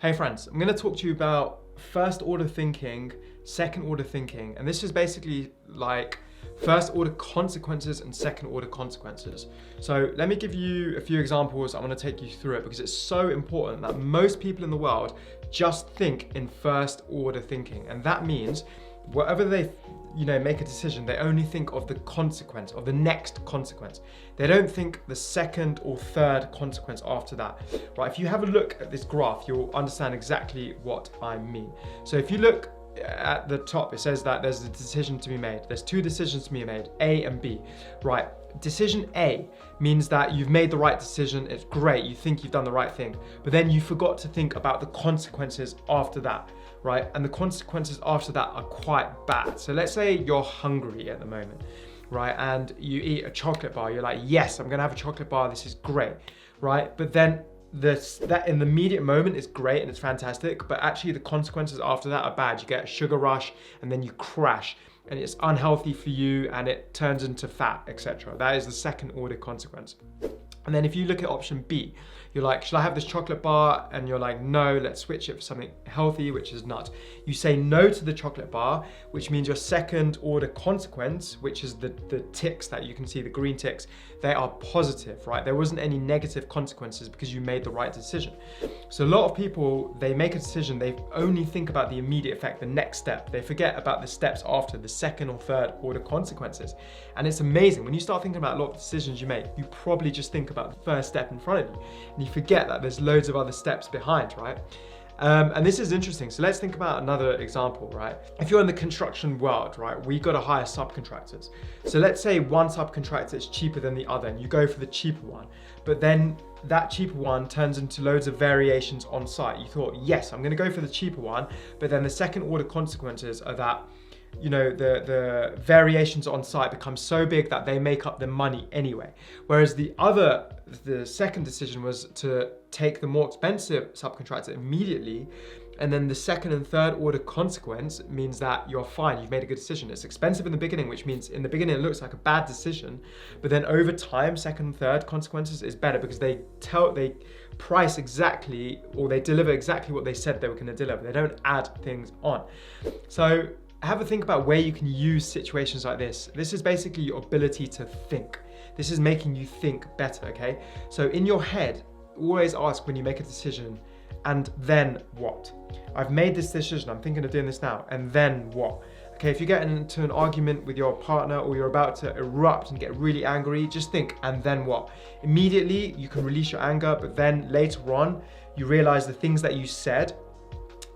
Hey friends, I'm going to talk to you about first order thinking, second order thinking, and this is basically like first order consequences and second order consequences. So let me give you a few examples. I'm going to take you through it because it's so important that most people in the world just think in first order thinking, and that means whatever they make a decision, they only think of the consequence, of the next consequence. They don't think the second or third consequence after that, right? If you have a look at this graph, you'll understand exactly what I mean. So if you look at the top, it says that there's a decision to be made. There's two decisions to be made, A and B, right? Decision A means that you've made the right decision, it's great, you think you've done the right thing, but then you forgot to think about the consequences after that, right? And the consequences after that are quite bad. So let's say you're hungry at the moment, right? And you eat a chocolate bar, you're like, yes, I'm gonna have a chocolate bar, this is great, right? But then that in the immediate moment is great and it's fantastic, but actually the consequences after that are bad. You get a sugar rush and then you crash and it's unhealthy for you and it turns into fat, etc. That is the second order consequence. And then if you look at option B, you're like, should I have this chocolate bar? And you're like, no, let's switch it for something healthy, which is nuts. You say no to the chocolate bar, which means your second order consequence, which is the ticks that you can see, the green ticks, they are positive, right? There wasn't any negative consequences because you made the right decision. So a lot of people, they make a decision, they only think about the immediate effect, the next step. They forget about the steps after, the second or third order consequences. And it's amazing, when you start thinking about a lot of decisions you make, you probably just think about the first step in front of you. And you forget that there's loads of other steps behind, right? And this is interesting. So let's think about another example, right? If you're in the construction world, right, we got to hire subcontractors. So let's say one subcontractor is cheaper than the other and you go for the cheaper one, but then that cheaper one turns into loads of variations on site. You thought, yes, I'm going to go for the cheaper one, but then the second order consequences are that the variations on site become so big that they make up the money anyway. Whereas the second decision was to take the more expensive subcontractor immediately, and then the second and third order consequence means that you're fine, you've made a good decision. It's expensive in the beginning, which means in the beginning it looks like a bad decision, but then over time, second and third consequences is better because they price exactly, or they deliver exactly what they said they were going to deliver. They don't add things on. So have a think about where you can use situations like this. This is basically your ability to think. This is making you think better, okay? So in your head, always ask when you make a decision, and then what? I've made this decision, I'm thinking of doing this now, and then what? Okay, if you get into an argument with your partner or you're about to erupt and get really angry, just think, and then what? Immediately, you can release your anger, but then later on, you realize the things that you said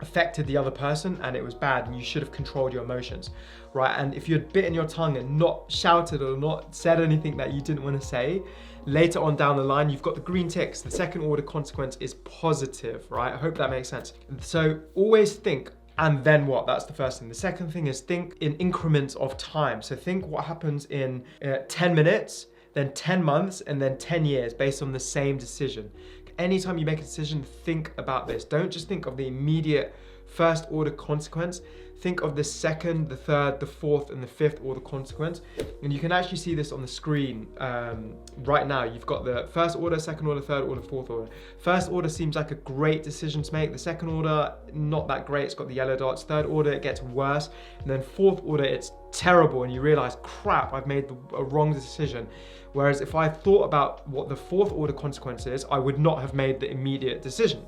affected the other person and it was bad and you should have controlled your emotions, right? And if you had bitten your tongue and not shouted or not said anything that you didn't want to say, later on down the line, you've got the green ticks. The second order consequence is positive, right? I hope that makes sense. So always think, and then what? That's the first thing. The second thing is think in increments of time. So think what happens in 10 minutes, then 10 months, and then 10 years based on the same decision. Anytime you make a decision, think about this. Don't just think of the immediate first order consequence. Think of the second, the third, the fourth, and the fifth order consequence. And you can actually see this on the screen right now. You've got the first order, second order, third order, fourth order. First order seems like a great decision to make. The second order, not that great. It's got the yellow dots. Third order, it gets worse. And then fourth order, it's terrible. And you realize, crap, I've made a wrong decision. Whereas if I thought about what the fourth order consequence is, I would not have made the immediate decision,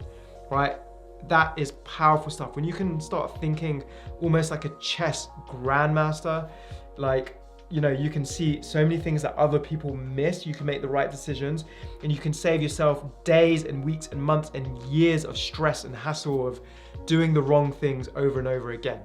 right? That is powerful stuff. When you can start thinking almost like a chess grandmaster, like, you can see so many things that other people miss. You can make the right decisions and you can save yourself days and weeks and months and years of stress and hassle of doing the wrong things over and over again.